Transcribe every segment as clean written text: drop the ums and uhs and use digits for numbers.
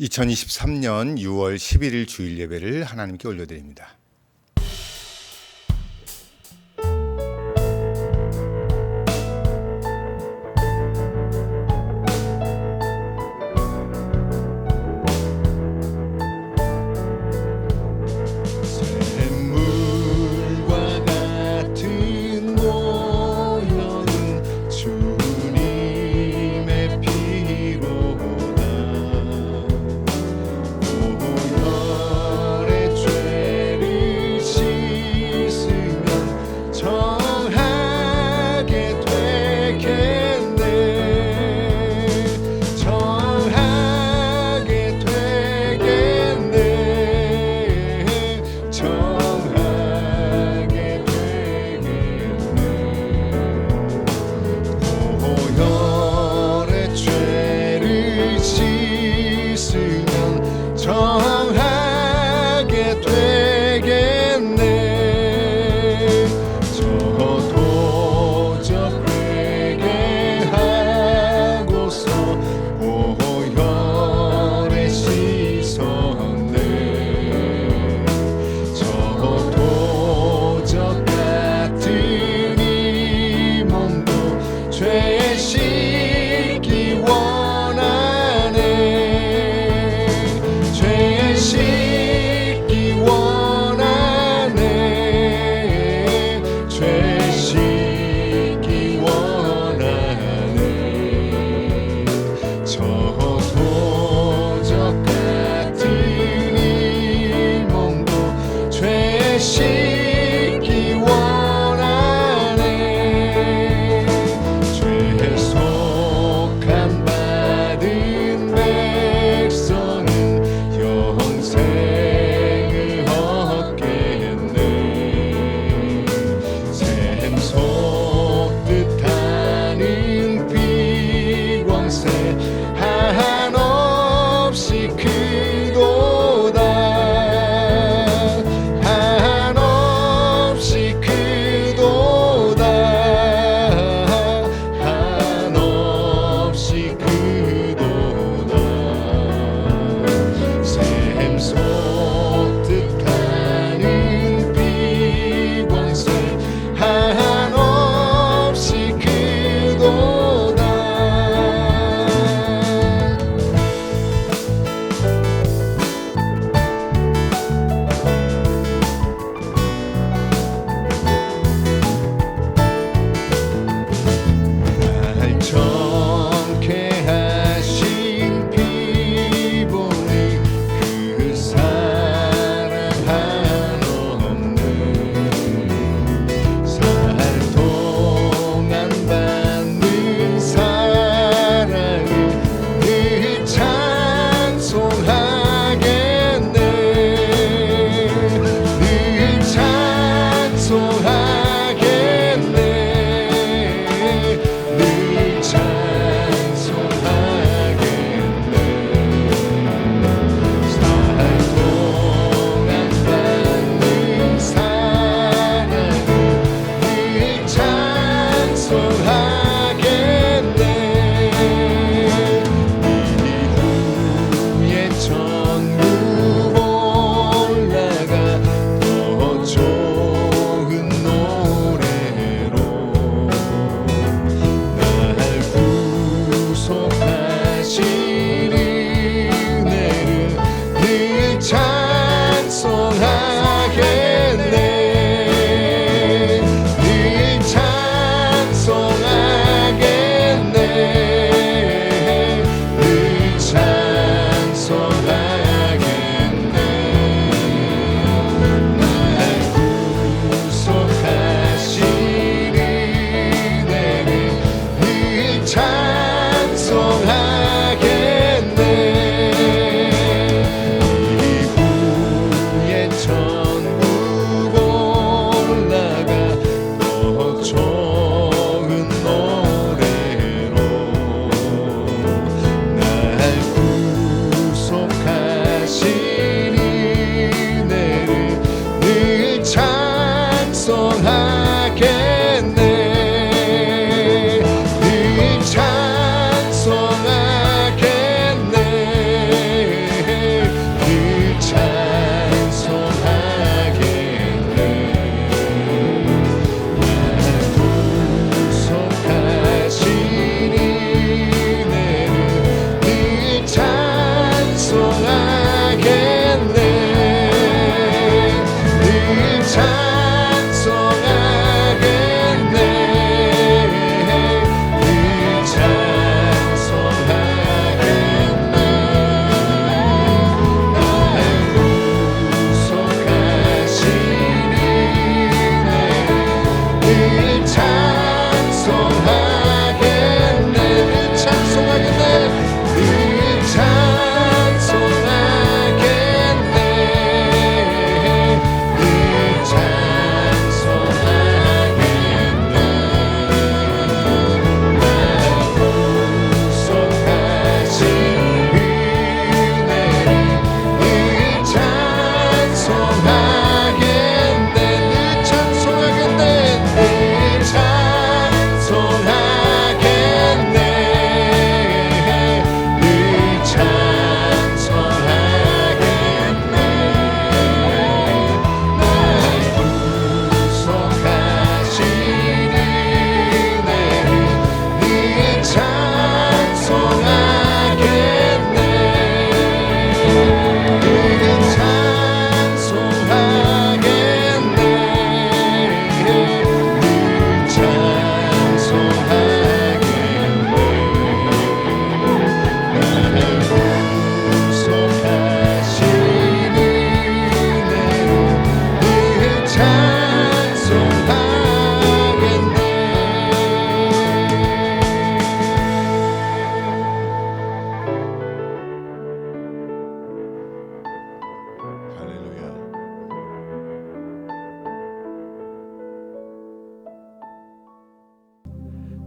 2023년 6월 11일 주일 예배를 하나님께 올려드립니다. 샘물과 같은 노여는 주님의 피로다. 오열의 죄를 씻으면 정하게 되겠네. 정하게 되겠네. 정하게 되겠네. 오열의 죄를 씻으면 정하게 되겠네. 저도적 회개하고서 오열에 씻었네. 저도적 같은 이 몸도 죄 씻기 원하네. 죄 씻기 원하네. 죄 씻기 원하네. 저도적 같은 이 몸도 죄 씻기 원하네. 죄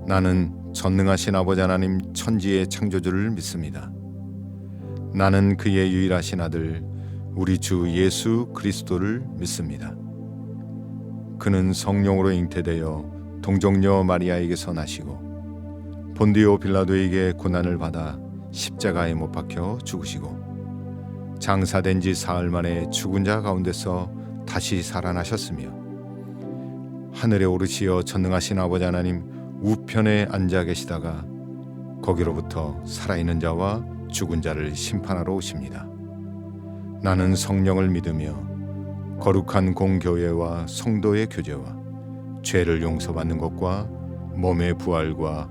나는 전능하신 아버지 하나님 천지의 창조주를 믿습니다. 나는 그의 유일하신 아들 우리 주 예수 그리스도를 믿습니다. 그는 성령으로 잉태되어 동정녀 마리아에게서 나시고 본디오 빌라도에게 고난을 받아 십자가에 못 박혀 죽으시고 장사된 지 사흘 만에 죽은 자 가운데서 다시 살아나셨으며 하늘에 오르시어 전능하신 아버지 하나님 우편에 앉아 계시다가 거기로부터 살아있는 자와 죽은 자를 심판하러 오십니다. 나는 성령을 믿으며 거룩한 공교회와 성도의 교제와 죄를 용서받는 것과 몸의 부활과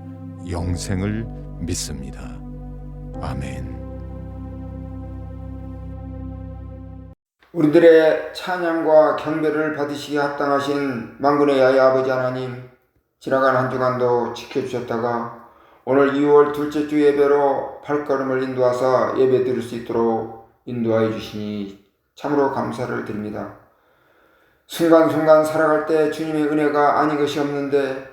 영생을 믿습니다. 아멘. 우리들의 찬양과 경배를 받으시기에 합당하신 만군의 야훼 아버지 하나님, 지나간 한 주간도 지켜주셨다가 오늘 2월 둘째 주 예배로 발걸음을 인도하사 예배 드릴 수 있도록 인도하여 주시니 참으로 감사를 드립니다. 순간순간 살아갈 때 주님의 은혜가 아닌 것이 없는데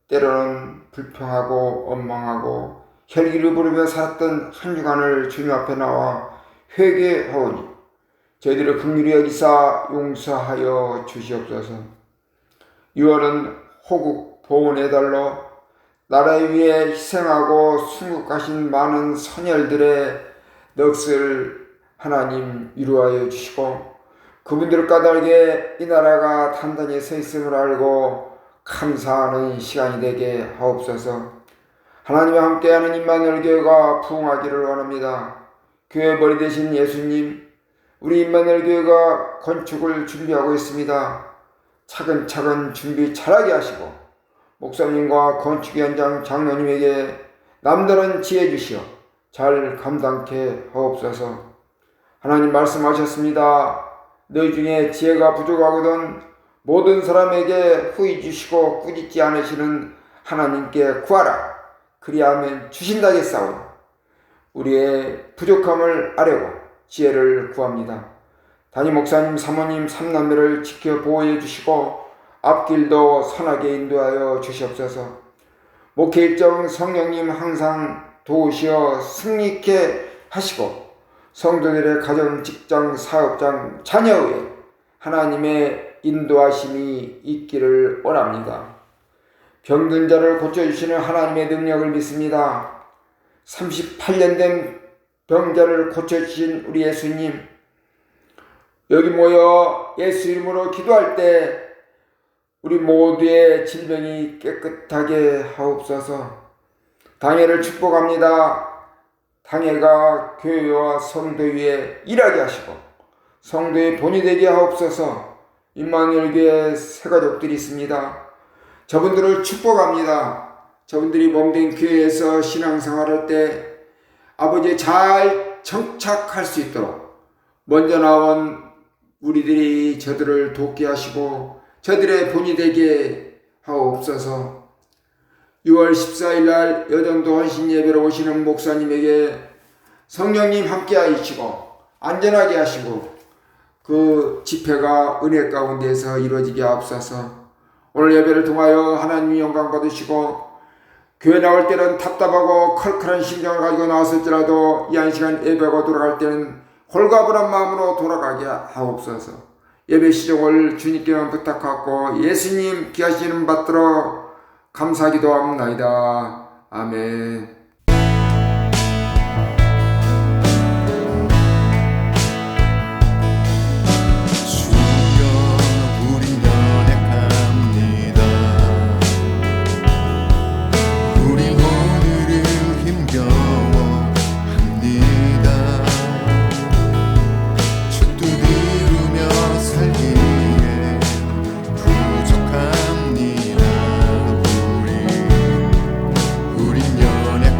때로는 불평하고 원망하고 혈기를 부르며 살았던 한 주간을 주님 앞에 나와 회개하오니 저희들의 긍휼히 여기사 용서하여 주시옵소서. 6월은 호국 보훈의 달로 나라를 위해 희생하고 순국하신 많은 선열들의 넋을 하나님 위로하여 주시고 그분들 까닭에 이 나라가 단단히 서 있음을 알고 감사하는 시간이 되게 하옵소서. 하나님과 함께하는 임마누엘 교회가 부흥하기를 원합니다. 교회 머리 되신 예수님, 우리 임마누엘 교회가 건축을 준비하고 있습니다. 차근차근 준비 잘하게 하시고 목사님과 건축 현장 장로님에게 남다른 지혜 주시어 잘 감당케 하옵소서. 하나님 말씀하셨습니다. 너희 중에 지혜가 부족하거든 모든 사람에게 후히 주시고 꾸짖지 않으시는 하나님께 구하라. 그리하면 주신다겠사오니 우리의 부족함을 아뢰고 지혜를 구합니다. 담임 목사님, 사모님, 삼남매를 지켜 보호해 주시고 앞길도 선하게 인도하여 주시옵소서. 목회 일정 성령님 항상 도우시어 승리케 하시고 성도들의 가정, 직장, 사업장, 자녀의 하나님의 인도하심이 있기를 원합니다. 병든 자를 고쳐주시는 하나님의 능력을 믿습니다. 38년 된 병자를 고쳐주신 우리 예수님, 여기 모여 예수 이름으로 기도할 때 우리 모두의 질병이 깨끗하게 하옵소서. 당회를 축복합니다. 당회가 교회와 성도 위에 일하게 하시고 성도의 본이 되게 하옵소서. 임마누엘 교회 새 가족들이 있습니다. 저분들을 축복합니다. 저분들이 몸된 교회에서 신앙생활할 때 아버지 잘 정착할 수 있도록 먼저 나온 우리들이 저들을 돕게 하시고 저들의 본이 되게 하옵소서. 6월 14일 날 여전도 헌신 예배로 오시는 목사님에게 성령님 함께 하시고 안전하게 하시고 그 집회가 은혜 가운데서 이루어지게 하옵소서. 오늘 예배를 통하여 하나님 영광 받으시고 교회 나올 때는 답답하고 컬컬한 심정을 가지고 나왔을지라도 이 한 시간 예배하고 돌아갈 때는 홀가분한 마음으로 돌아가게 하옵소서. 예배 시종을 주님께만 부탁하고 예수님 귀하시는 받들어 감사기도 합나이다. 아멘. 우린 연약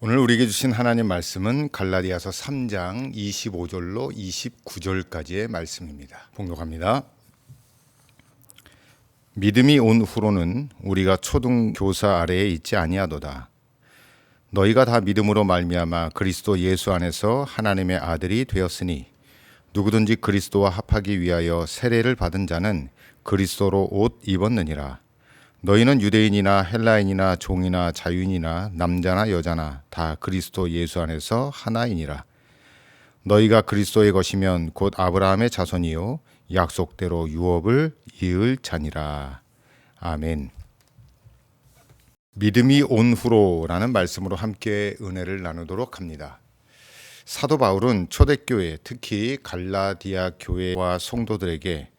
오늘 우리에게 주신 하나님 말씀은 갈라디아서 3장 25절로 29절까지의 말씀입니다. 봉독합니다. 믿음이 온 후로는 우리가 초등 교사 아래에 있지 아니하도다. 너희가 다 믿음으로 말미암아 그리스도 예수 안에서 하나님의 아들이 되었으니 누구든지 그리스도와 합하기 위하여 세례를 받은 자는 그리스도로 옷 입었느니라. 너희는 유대인이나 헬라인이나 종이나 자유인이나 남자나 여자나 다 그리스도 예수 안에서 하나이니라. 너희가 그리스도의 것이면 곧 아브라함의 자손이요 약속대로 유업을 이을 자니라. 아멘. 믿음이 온 후로라는 말씀으로 함께 은혜를 나누도록 합니다. 사도 바울은 초대교회, 특히 갈라디아 교회와 성도들에게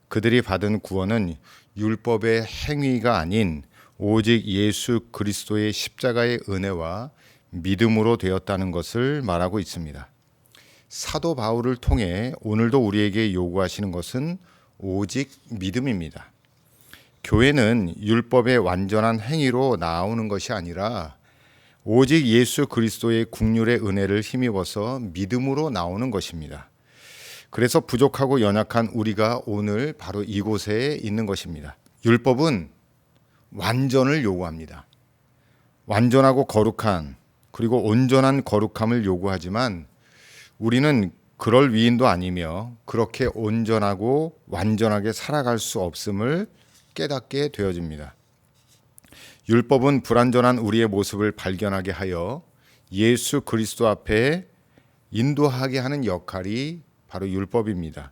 그들이 받은 구원은 율법의 행위가 아닌 오직 예수 그리스도의 십자가의 은혜와 믿음으로 되었다는 것을 말하고 있습니다. 사도 바울을 통해 오늘도 우리에게 요구하시는 것은 오직 믿음입니다. 교회는 율법의 완전한 행위로 나오는 것이 아니라 오직 예수 그리스도의 국률의 은혜를 힘입어서 믿음으로 나오는 것입니다. 그래서 부족하고 연약한 우리가 오늘 바로 이곳에 있는 것입니다. 율법은 완전을 요구합니다. 완전하고 거룩한 그리고 온전한 거룩함을 요구하지만 우리는 그럴 위인도 아니며 그렇게 온전하고 완전하게 살아갈 수 없음을 깨닫게 되어집니다. 율법은 불완전한 우리의 모습을 발견하게 하여 예수 그리스도 앞에 인도하게 하는 역할이 바로 율법입니다.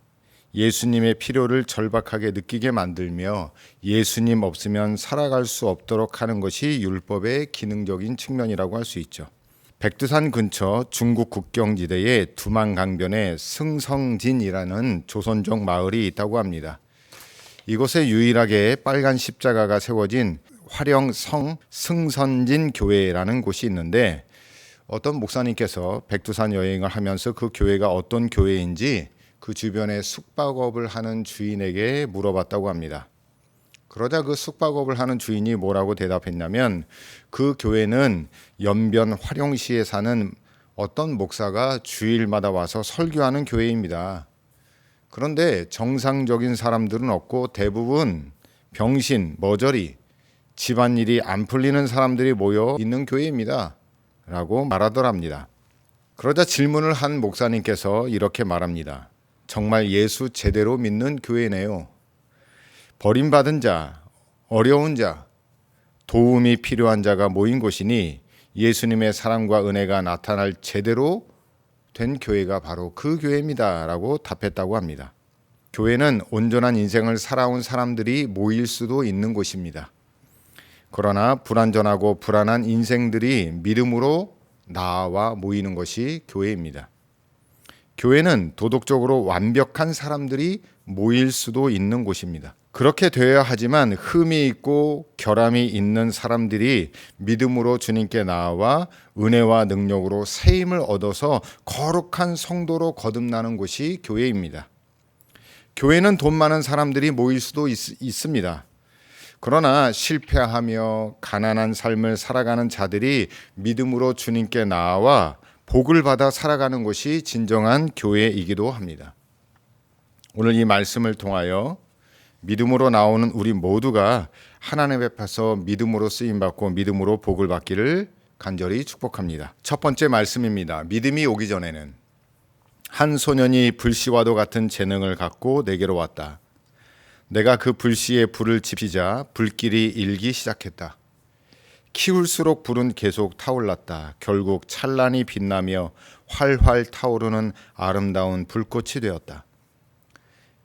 예수님의 필요를 절박하게 느끼게 만들며 예수님 없으면 살아갈 수 없도록 하는 것이 율법의 기능적인 측면이라고 할 수 있죠. 백두산 근처 중국 국경지대에 두만강변에 승성진이라는 조선족 마을이 있다고 합니다. 이곳에 유일하게 빨간 십자가가 세워진 화령성 승선진 교회라는 곳이 있는데 어떤 목사님께서 백두산 여행을 하면서 그 교회가 어떤 교회인지 그 주변에 숙박업을 하는 주인에게 물어봤다고 합니다. 그러자 그 숙박업을 하는 주인이 뭐라고 대답했냐면 그 교회는 연변 화령시에 사는 어떤 목사가 주일마다 와서 설교하는 교회입니다. 그런데 정상적인 사람들은 없고 대부분 병신, 머저리, 집안일이 안 풀리는 사람들이 모여 있는 교회입니다. 라고 말하더랍니다. 그러자 질문을 한 목사님께서 이렇게 말합니다. 정말 예수 제대로 믿는 교회네요. 버림받은 자, 어려운 자, 도움이 필요한 자가 모인 곳이니 예수님의 사랑과 은혜가 나타날 제대로 된 교회가 바로 그 교회입니다. 라고 답했다고 합니다. 교회는 온전한 인생을 살아온 사람들이 모일 수도 있는 곳입니다. 그러나 불완전하고 불안한 인생들이 믿음으로 나와 모이는 것이 교회입니다. 교회는 도덕적으로 완벽한 사람들이 모일 수도 있는 곳입니다. 그렇게 되어야 하지만 흠이 있고 결함이 있는 사람들이 믿음으로 주님께 나아와 은혜와 능력으로 세임을 얻어서 거룩한 성도로 거듭나는 곳이 교회입니다. 교회는 돈 많은 사람들이 모일 수도 있습니다. 그러나 실패하며 가난한 삶을 살아가는 자들이 믿음으로 주님께 나아와 복을 받아 살아가는 것이 진정한 교회이기도 합니다. 오늘 이 말씀을 통하여 믿음으로 나오는 우리 모두가 하나님 앞에서 믿음으로 쓰임받고 믿음으로 복을 받기를 간절히 축복합니다. 첫 번째 말씀입니다. 믿음이 오기 전에는 한 소년이 불씨와도 같은 재능을 갖고 내게로 왔다. 내가 그 불씨에 불을 지피자 불길이 일기 시작했다. 키울수록 불은 계속 타올랐다. 결국 찬란히 빛나며 활활 타오르는 아름다운 불꽃이 되었다.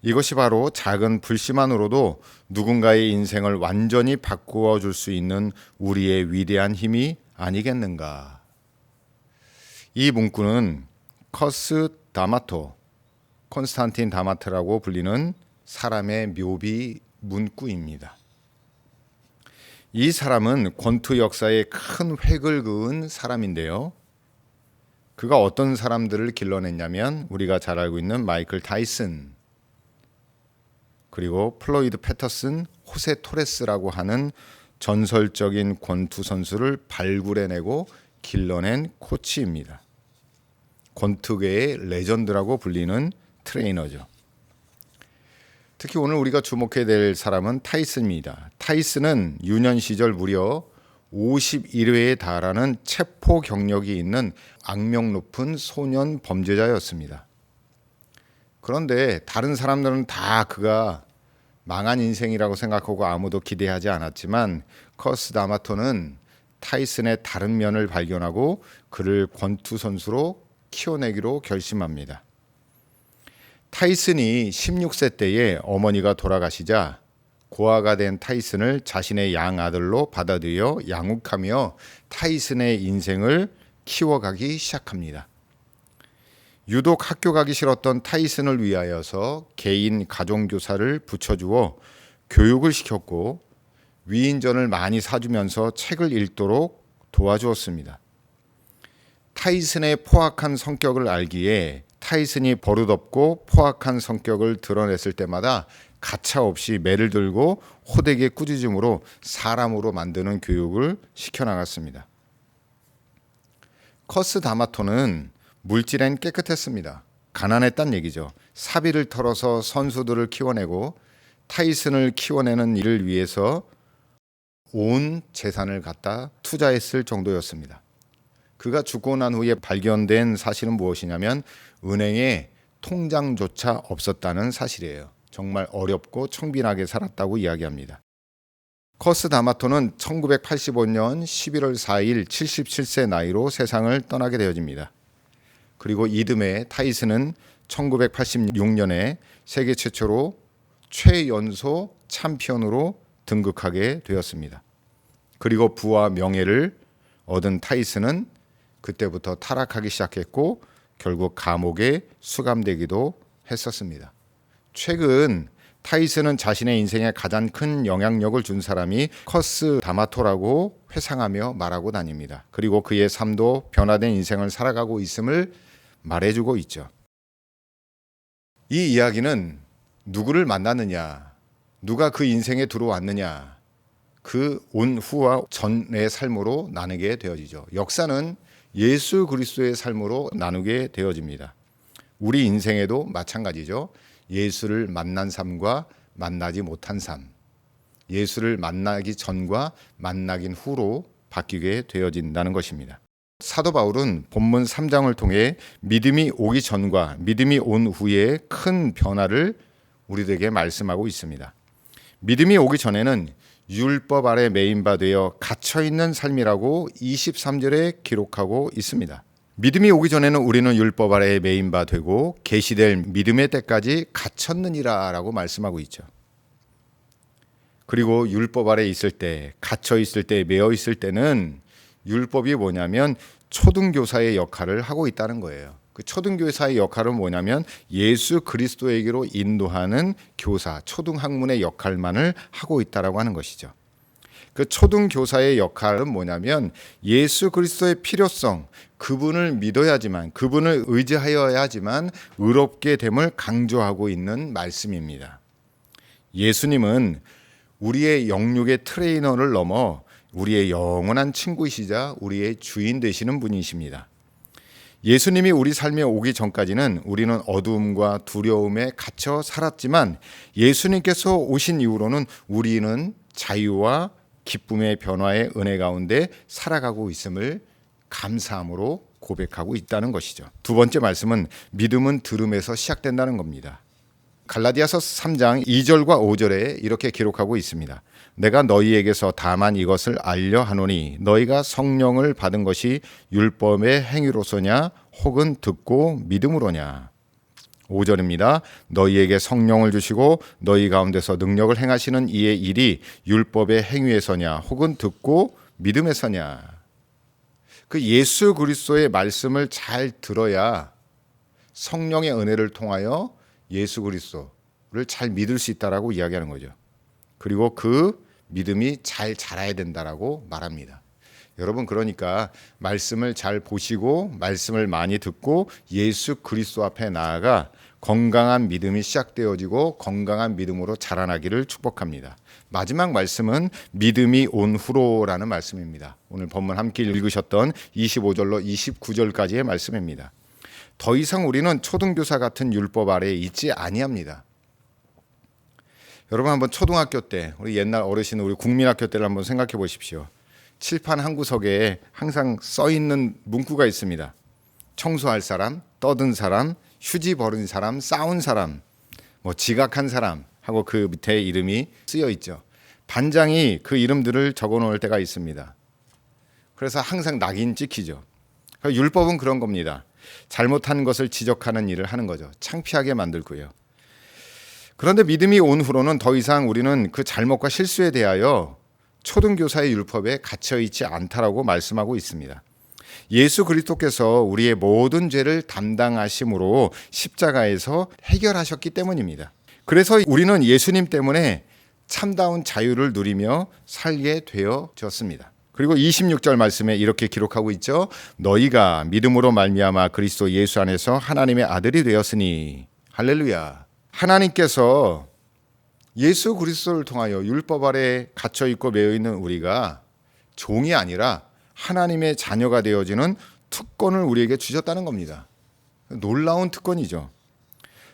이것이 바로 작은 불씨만으로도 누군가의 인생을 완전히 바꾸어 줄 수 있는 우리의 위대한 힘이 아니겠는가. 이 문구는 콘스탄틴 다마트라고 불리는 사람의 묘비 문구입니다. 이 사람은 권투 역사에 큰 획을 그은 사람인데요. 그가 어떤 사람들을 길러냈냐면 우리가 잘 알고 있는 마이클 타이슨, 그리고 플로이드 패터슨, 호세 토레스라고 하는 전설적인 권투 선수를 발굴해내고 길러낸 코치입니다. 권투계의 레전드라고 불리는 트레이너죠. 특히 오늘 우리가 주목해야 될 사람은 타이슨입니다. 타이슨은 유년 시절 무려 51회에 달하는 체포 경력이 있는 악명 높은 소년 범죄자였습니다. 그런데 다른 사람들은 다 그가 망한 인생이라고 생각하고 아무도 기대하지 않았지만 커스 다마토는 타이슨의 다른 면을 발견하고 그를 권투 선수로 키워내기로 결심합니다. 타이슨이 16세 때에 어머니가 돌아가시자 고아가 된 타이슨을 자신의 양아들로 받아들여 양육하며 타이슨의 인생을 키워가기 시작합니다. 유독 학교 가기 싫었던 타이슨을 위하여서 개인 가정교사를 붙여주어 교육을 시켰고 위인전을 많이 사주면서 책을 읽도록 도와주었습니다. 타이슨의 포악한 성격을 알기에 타이슨이 버릇없고 포악한 성격을 드러냈을 때마다 가차없이 매를 들고 호되게 꾸짖음으로 사람으로 만드는 교육을 시켜나갔습니다. 커스 다마토는 물질엔 깨끗했습니다. 가난했단 얘기죠. 사비를 털어서 선수들을 키워내고 타이슨을 키워내는 일을 위해서 온 재산을 갖다 투자했을 정도였습니다. 그가 죽고 난 후에 발견된 사실은 무엇이냐면 은행에 통장조차 없었다는 사실이에요. 정말 어렵고 청빈하게 살았다고 이야기합니다. 커스 다마토는 1985년 11월 4일 77세 나이로 세상을 떠나게 되어집니다. 그리고 이듬해 타이슨은 1986년에 세계 최초로 최연소 챔피언으로 등극하게 되었습니다. 그리고 부와 명예를 얻은 타이슨은 그때부터 타락하기 시작했고 결국 감옥에 수감되기도 했었습니다. 최근 타이슨은 자신의 인생에 가장 큰 영향력을 준 사람이 커스 다마토라고 회상하며 말하고 다닙니다. 그리고 그의 삶도 변화된 인생을 살아가고 있음을 말해주고 있죠. 이 이야기는 누구를 만났느냐, 누가 그 인생에 들어왔느냐, 그 온 후와 전의 삶으로 나누게 되어지죠. 역사는 예수 그리스도의 삶으로 나누게 되어집니다. 우리 인생에도 마찬가지죠. 예수를 만난 삶과 만나지 못한 삶, 예수를 만나기 전과 만나긴 후로 바뀌게 되어진다는 것입니다. 사도 바울은 본문 3장을 통해 믿음이 오기 전과 믿음이 온 후에 큰 변화를 우리들에게 말씀하고 있습니다. 믿음이 오기 전에는 율법 아래 매인바 되어 갇혀있는 삶이라고 23절에 기록하고 있습니다. 믿음이 오기 전에는 우리는 율법 아래에 매인바 되고 계시될 믿음의 때까지 갇혔느니라 라고 말씀하고 있죠. 그리고 율법 아래 있을 때, 갇혀 있을 때, 매어 있을 때는 율법이 뭐냐면 초등교사의 역할을 하고 있다는 거예요. 그 초등교사의 역할은 뭐냐면 예수 그리스도에게로 인도하는 교사, 초등학문의 역할만을 하고 있다라고 하는 것이죠. 그 초등교사의 역할은 뭐냐면 예수 그리스도의 필요성, 그분을 믿어야지만, 그분을 의지하여야지만 의롭게 됨을 강조하고 있는 말씀입니다. 예수님은 우리의 영육의 트레이너를 넘어 우리의 영원한 친구이시자 우리의 주인 되시는 분이십니다. 예수님이 우리 삶에 오기 전까지는 우리는 어두움과 두려움에 갇혀 살았지만 예수님께서 오신 이후로는 우리는 자유와 기쁨의 변화의 은혜 가운데 살아가고 있음을 감사함으로 고백하고 있다는 것이죠. 두 번째 말씀은 믿음은 들음에서 시작된다는 겁니다. 갈라디아서 3장 2절과 5절에 이렇게 기록하고 있습니다. 내가 너희에게서 다만 이것을 알려 하노니 너희가 성령을 받은 것이 율법의 행위로서냐 혹은 듣고 믿음으로냐. 5절입니다. 너희에게 성령을 주시고 너희 가운데서 능력을 행하시는 이의 일이 율법의 행위에서냐 혹은 듣고 믿음에서냐. 그 예수 그리스도의 말씀을 잘 들어야 성령의 은혜를 통하여 예수 그리스도를 잘 믿을 수 있다라고 이야기하는 거죠. 그리고 그 믿음이 잘 자라야 된다라고 말합니다. 여러분, 그러니까 말씀을 잘 보시고 말씀을 많이 듣고 예수 그리스도 앞에 나아가 건강한 믿음이 시작되어지고 건강한 믿음으로 자라나기를 축복합니다. 마지막 말씀은 믿음이 온 후로라는 말씀입니다. 오늘 본문 함께 읽으셨던 25절로 29절까지의 말씀입니다. 더 이상 우리는 초등교사 같은 율법 아래에 있지 아니합니다. 여러분 한번 초등학교 때 우리 옛날 어르신 우리 국민학교 때를 한번 생각해 보십시오. 칠판 한 구석에 항상 써 있는 문구가 있습니다. 청소할 사람, 떠든 사람, 휴지 버린 사람, 싸운 사람, 지각한 사람 하고 그 밑에 이름이 쓰여 있죠. 반장이 그 이름들을 적어 놓을 때가 있습니다. 그래서 항상 낙인 찍히죠. 율법은 그런 겁니다. 잘못한 것을 지적하는 일을 하는 거죠. 창피하게 만들고요. 그런데 믿음이 온 후로는 더 이상 우리는 그 잘못과 실수에 대하여 초등교사의 율법에 갇혀 있지 않다라고 말씀하고 있습니다. 예수 그리스도께서 우리의 모든 죄를 담당하심으로 십자가에서 해결하셨기 때문입니다. 그래서 우리는 예수님 때문에 참다운 자유를 누리며 살게 되어졌습니다. 그리고 26절 말씀에 이렇게 기록하고 있죠. 너희가 믿음으로 말미암아 그리스도 예수 안에서 하나님의 아들이 되었으니 할렐루야. 하나님께서 예수 그리스도를 통하여 율법 아래 갇혀 있고 매여 있는 우리가 종이 아니라 하나님의 자녀가 되어지는 특권을 우리에게 주셨다는 겁니다. 놀라운 특권이죠.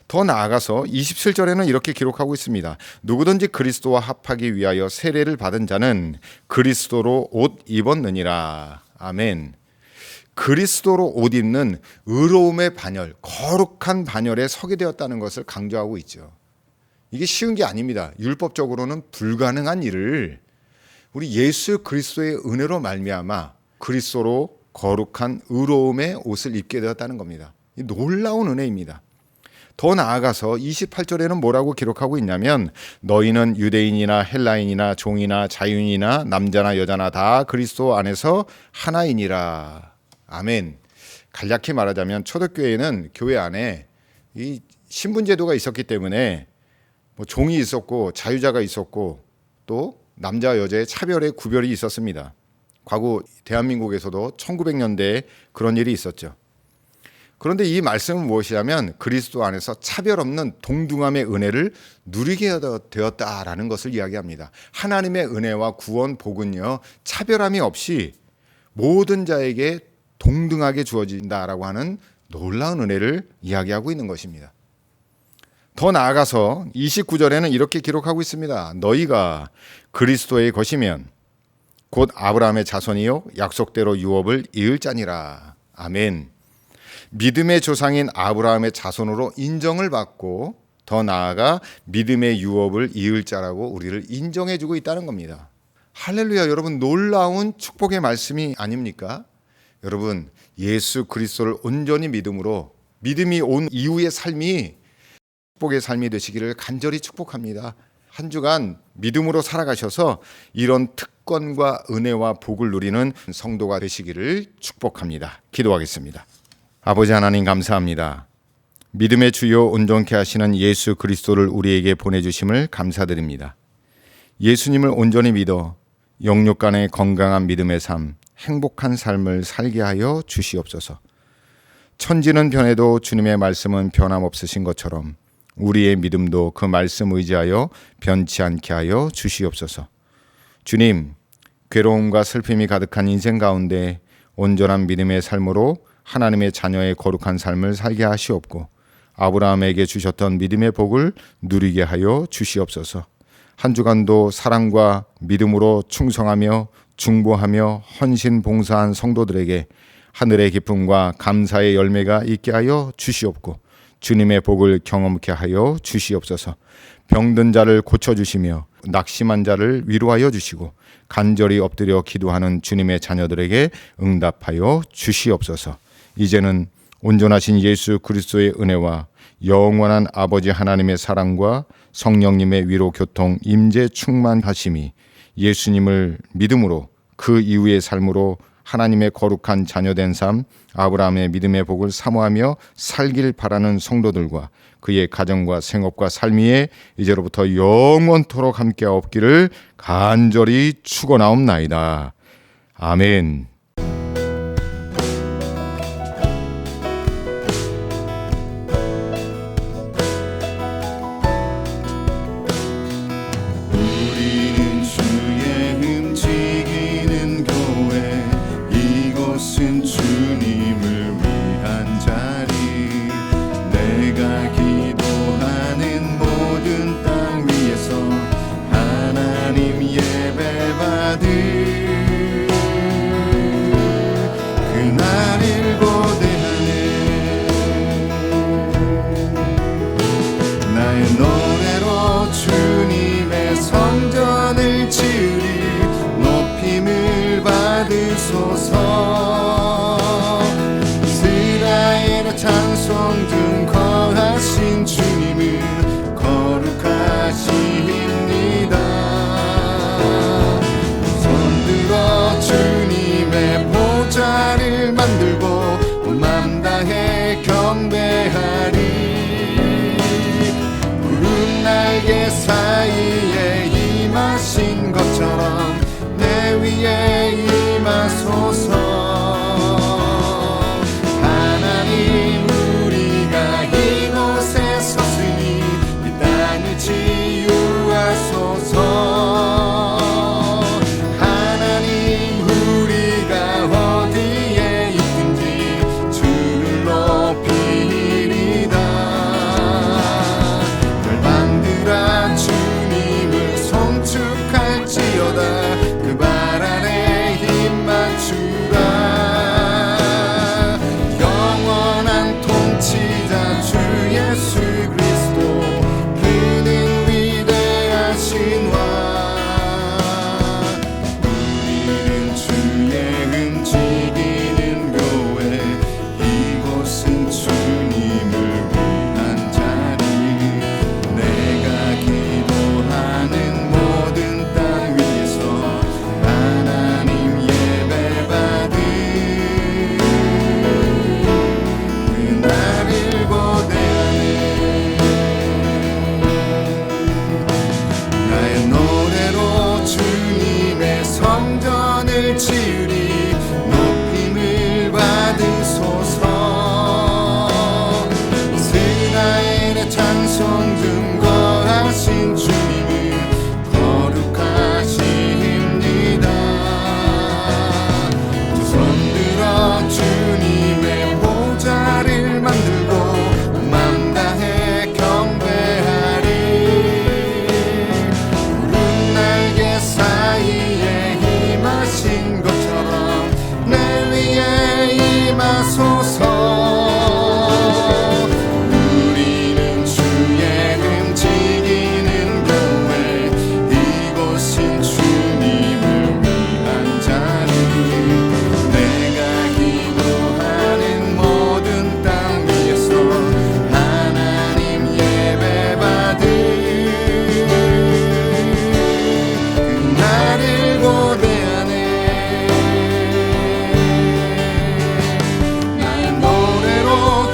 더 나아가서 27절에는 이렇게 기록하고 있습니다. 누구든지 그리스도와 합하기 위하여 세례를 받은 자는 그리스도로 옷 입었느니라. 아멘. 그리스도로 옷 입는 의로움의 반열, 거룩한 반열에 서게 되었다는 것을 강조하고 있죠. 이게 쉬운 게 아닙니다. 율법적으로는 불가능한 일을 우리 예수 그리스도의 은혜로 말미암아 그리스도로 거룩한 의로움의 옷을 입게 되었다는 겁니다. 이 놀라운 은혜입니다. 더 나아가서 28절에는 뭐라고 기록하고 있냐면 너희는 유대인이나 헬라인이나 종이나 자유인이나 남자나 여자나 다 그리스도 안에서 하나이니라. 아멘. 간략히 말하자면 초대교회는 교회 안에 이 신분제도가 있었기 때문에 종이 있었고 자유자가 있었고 또 남자 여자의 차별의 구별이 있었습니다. 과거 대한민국에서도 1900년대에 그런 일이 있었죠. 그런데 이 말씀은 무엇이냐면 그리스도 안에서 차별 없는 동등함의 은혜를 누리게 되었다라는 것을 이야기합니다. 하나님의 은혜와 구원 복은요 차별함이 없이 모든 자에게 동등하게 주어진다라고 하는 놀라운 은혜를 이야기하고 있는 것입니다. 더 나아가서 29절에는 이렇게 기록하고 있습니다. 너희가 그리스도의 것이면 곧 아브라함의 자손이요 약속대로 유업을 이을 자니라. 아멘. 믿음의 조상인 아브라함의 자손으로 인정을 받고 더 나아가 믿음의 유업을 이을 자라고 우리를 인정해주고 있다는 겁니다. 할렐루야. 여러분 놀라운 축복의 말씀이 아닙니까? 여러분 예수 그리스도를 온전히 믿음으로 믿음이 온 이후의 삶이 축복의 삶이 되시기를 간절히 축복합니다. 한 주간 믿음으로 살아가셔서 이런 특권과 은혜와 복을 누리는 성도가 되시기를 축복합니다. 기도하겠습니다. 아버지 하나님 감사합니다. 믿음의 주요 온전케 하시는 예수 그리스도를 우리에게 보내주심을 감사드립니다. 예수님을 온전히 믿어 영육 간의 건강한 믿음의 삶, 행복한 삶을 살게 하여 주시옵소서. 천지는 변해도 주님의 말씀은 변함없으신 것처럼 우리의 믿음도 그 말씀 의지하여 변치 않게 하여 주시옵소서. 주님, 괴로움과 슬픔이 가득한 인생 가운데 온전한 믿음의 삶으로 하나님의 자녀의 거룩한 삶을 살게 하시옵고 아브라함에게 주셨던 믿음의 복을 누리게 하여 주시옵소서. 한 주간도 사랑과 믿음으로 충성하며 중보하며 헌신 봉사한 성도들에게 하늘의 기쁨과 감사의 열매가 있게 하여 주시옵고 주님의 복을 경험케 하여 주시옵소서. 병든 자를 고쳐주시며 낙심한 자를 위로하여 주시고 간절히 엎드려 기도하는 주님의 자녀들에게 응답하여 주시옵소서. 이제는 온전하신 예수 그리스도의 은혜와 영원한 아버지 하나님의 사랑과 성령님의 위로 교통 임재 충만하심이 예수님을 믿음으로 그 이후의 삶으로 하나님의 거룩한 자녀된 삶, 아브라함의 믿음의 복을 사모하며 살길 바라는 성도들과 그의 가정과 생업과 삶 위에 이제로부터 영원토록 함께 없기를 간절히 축원하옵나이다. 아멘.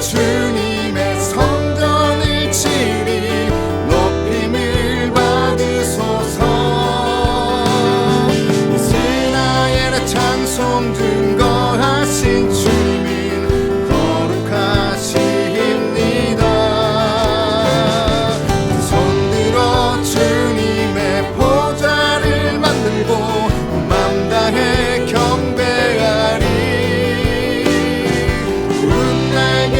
주님의 성전을 치리 높임을 받으소서. 이스라엘의 찬송 증거하신 주님은 거룩하십니다. 손들어 주님의 보좌를 만들고 맘 다해 경배하리. 푸른 날개